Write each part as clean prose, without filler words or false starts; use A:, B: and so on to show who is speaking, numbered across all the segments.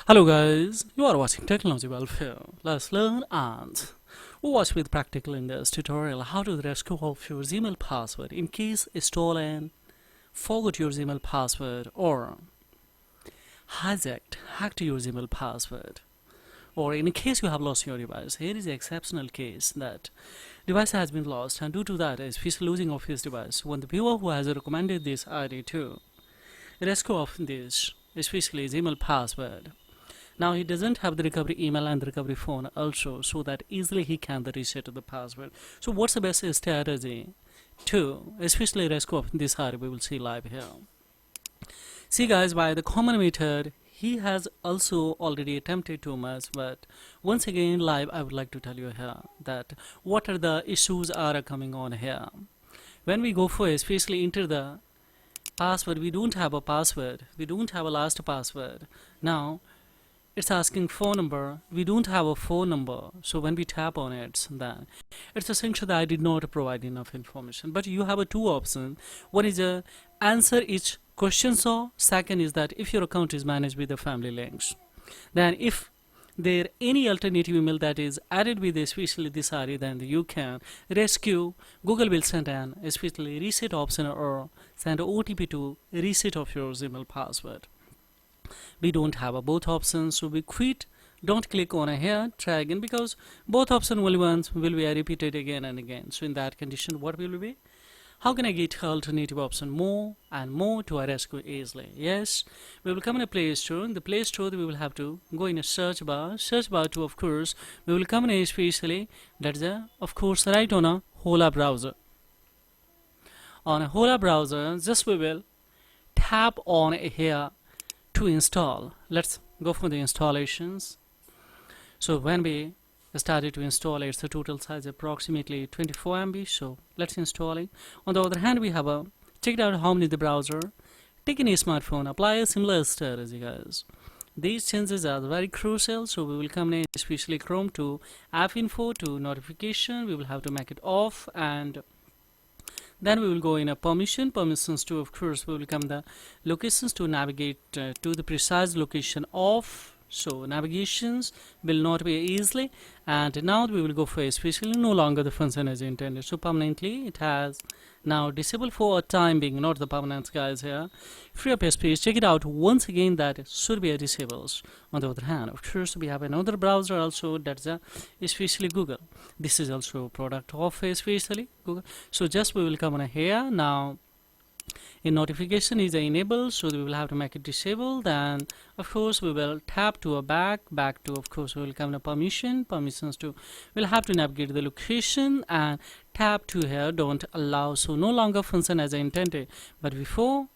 A: Hello guys, you are watching Technology Welfare. Let's learn and watch with practical in this tutorial how to rescue of your Gmail password in case stolen, forgot your Gmail password or hacked your Gmail password, or in case you have lost your device. Here is the exceptional case that device has been lost, and due to that especially losing of his device, when the viewer who has recommended this ID to rescue of this especially Gmail password, now he doesn't have the recovery email and the recovery phone also, so that easily he can reset the password. So what's the best strategy to especially rescue of this ID? We will see live here. See guys, by the common method he has also already attempted too much, but once again live I would like to tell you here that what are the issues are coming on here. When we go for especially enter the password, we don't have a password, we don't have a last password. Now it's asking phone number, we don't have a phone number, so when we tap on it, then it's essentially that I did not provide enough information. But you have a two options. One is a answer each question, so second is that if your account is managed with the family links, then if there any alternative email that is added with especially this ID, then you can rescue. Google will send an especially reset option or send OTP to reset of your Gmail password. We don't have a both options, so we quit. Don't click on a here, try again, because both option only once will be repeated again and again. So in that condition what will be, how can I get alternative option more and more to rescue easily? Yes, we will come in a Play Store. In the Play Store we will have to go in a search bar to, of course we will come in a especially that's a of course right on a Hola browser. On a Hola browser just we will tap on here to install. Let's go for the installations. So when we started to install, it's the total size approximately 24 MB, so let's install it. On the other hand, we have checked out how many the browser, taken a smartphone, apply a similar strategy guys. These changes are very crucial, so we will come in especially Chrome to app info to notification. We will have to make it off, and then we will go in a permissions to, of course we will come the locations to navigate to the precise location of, so navigations will not be easily. And now we will go for especially no longer the function as intended, so permanently it has now disabled for a time being, not the permanent guys here. Free up space, check it out once again, that it should be a disables. On the other hand, of course we have another browser also, that's especially Google. This is also a product of especially Google. So just we will come on here. Now in notification is enabled, so we will have to make it disabled. Then of course we will tap to a back to, of course we will come to permissions to, we'll have to navigate the location and tap to here don't allow, so no longer function as I intended. But before,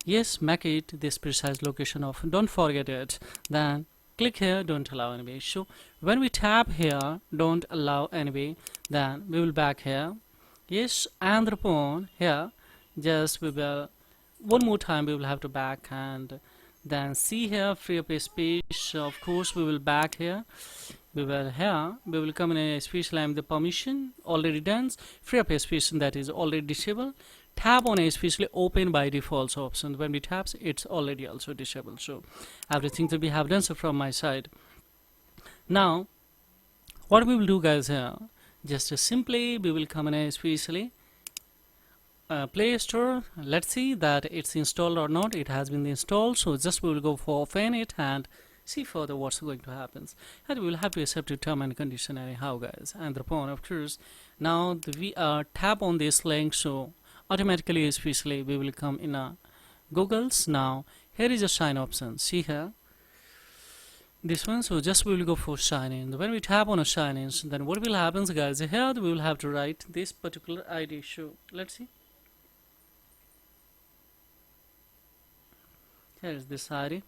A: yes, make it this precise location of, don't forget it. Then click here don't allow anyway. So when we tap here don't allow anyway, then we will back here, yes, and upon here just we will one more time we will have to back, and then see here free up a space. Of course we will back here, we will come in a space line, the permission already done, free up a space that is already disabled. Tap on a especially open by default option. When we tap it's already also disabled, so everything that we have done so from my side. Now what we will do guys here, just simply we will come in a especially Play Store. Let's see that it's installed or not. It has been installed, so just we will go for open it and see further what's going to happen. And we will have to accept the term and condition anyhow guys. And upon, of course, now we tap on this link, so automatically especially we will come in a Google's. Now here is a sign option, see here this one, so just we will go for sign in. When we tap on a sign in, then what will happen guys, here we will have to write this particular ID. So let's see, here is this ID.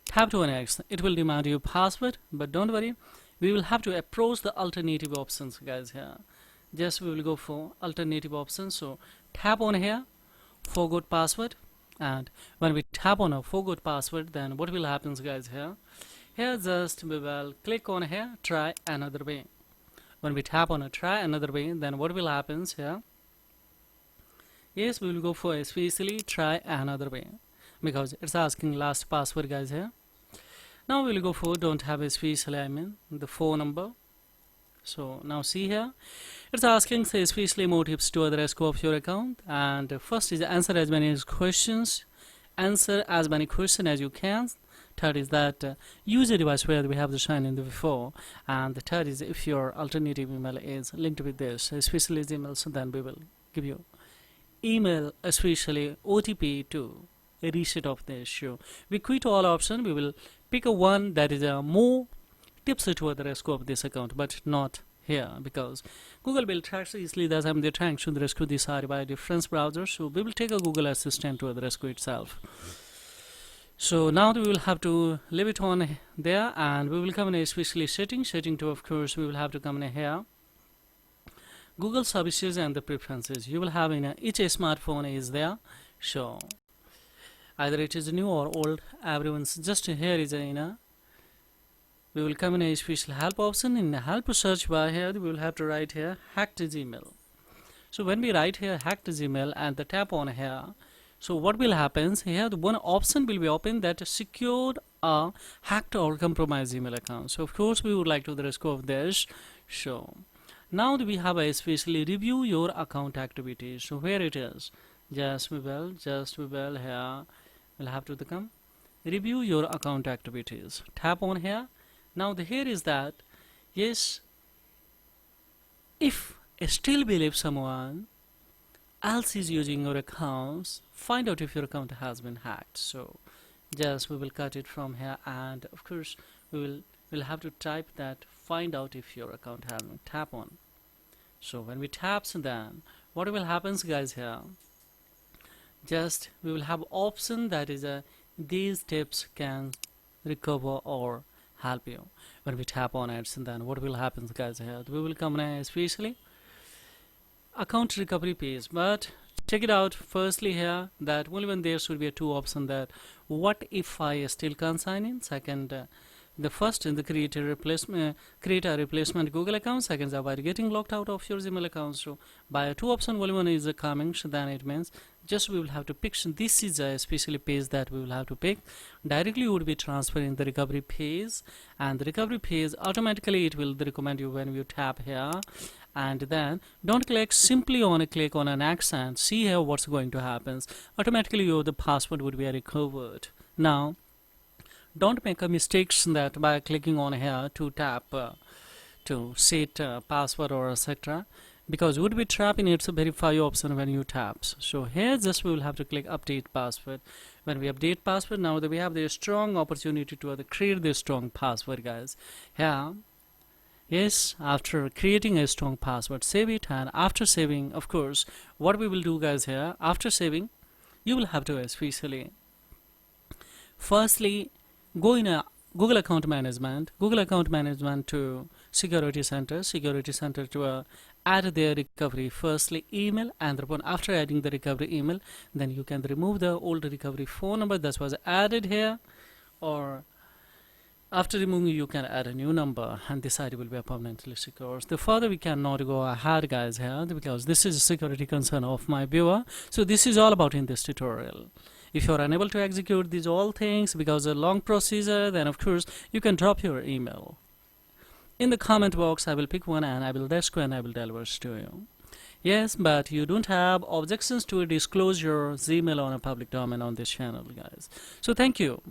A: Tap to an X, it will demand your password, but don't worry, we will have to approach the alternative options guys here. Just we will go for alternative options, so tap on here forgot password, and when we tap on a forgot password, then what will happen guys here just we will click on here try another way. When we tap on a try another way, then what will happen here, yes, we will go for especially try another way, because it's asking last password guys here. Now we'll go for don't have a space alignment, the phone number. So now see here, it's asking say especially more tips to the rest of your account, and first is answer as many questions, answer as many questions as you can. Third is that use a device where we have the sign in the before, and the third is if your alternative email is linked with this especially email, so then we will give you email especially OTP to a reset of the issue. We quit all option, we will pick a one that is a more tips to the rescue of this account, but not here because Google will track easily that they're trying to rescue this by a different browser, so we will take a Google Assistant to the rescue itself. So now we will have to leave it on there, and we will come in especially setting to, of course we will have to come in here Google services and the preferences. You will have in each smartphone is there, so either it is new or old, everyone's just here is a we will come in a special help option. In the help search bar here we will have to write here hacked Gmail. So when we write here hacked Gmail and the tap on here, so what will happen here, the one option will be open that secured a hacked or compromised email account. So of course we would like to the rescue of this. So now we have a especially review your account activities. So where it is, just we will here we'll have to come review your account activities, tap on here. Now the here is that yes, if still believe someone else is using your accounts, find out if your account has been hacked. So just we will cut it from here, and of course we will have to type that find out if your account has been tap on. So when we tap, so then what will happen guys here, just we will have option that is these tips can recover or help you. When we tap on it, and then what will happen guys here, we will come in especially account recovery page, but check it out firstly here that only when there should be a two option that what if I still can't sign in. Second, the first in the create a replacement Google account. Second is by getting locked out of your Gmail account. So by a two option only one is coming, so then it means just we will have to pick. This is a specially page that we will have to pick. Directly would be transferring the recovery page, and the recovery page automatically it will recommend you when you tap here, and then don't click simply on a click on an accent. See here what's going to happen. Automatically the password would be recovered. Now don't make a mistakes that by clicking on here to tap to set password or etc, because would be trap in its verify option when you taps. So here just we will have to click update password. When we update password, now that we have the strong opportunity to create the strong password guys here. Yes, after creating a strong password, save it, and after saving, of course what we will do guys here, after saving you will have to especially firstly go in a Google account management to security center to add their recovery firstly email, and after adding the recovery email, then you can remove the old recovery phone number that was added here, or after removing you can add a new number, and this ID will be permanently secure. The further we cannot go ahead guys here because this is a security concern of my viewer. So this is all about in this tutorial. If you are unable to execute these all things because a long procedure, then of course you can drop your email in the comment box. I will pick one and I will rescue and I will deliver it to you. Yes, but you don't have objections to disclose your Gmail on a public domain on this channel guys. So thank you,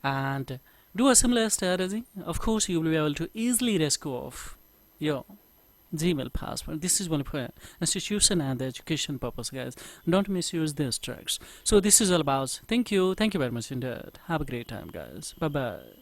A: and do a similar strategy. Of course you will be able to easily rescue off your Gmail password. This is only for institution and the education purpose guys. Don't misuse these tricks. So this is all about. Thank you very much indeed. Have a great time guys. Bye bye.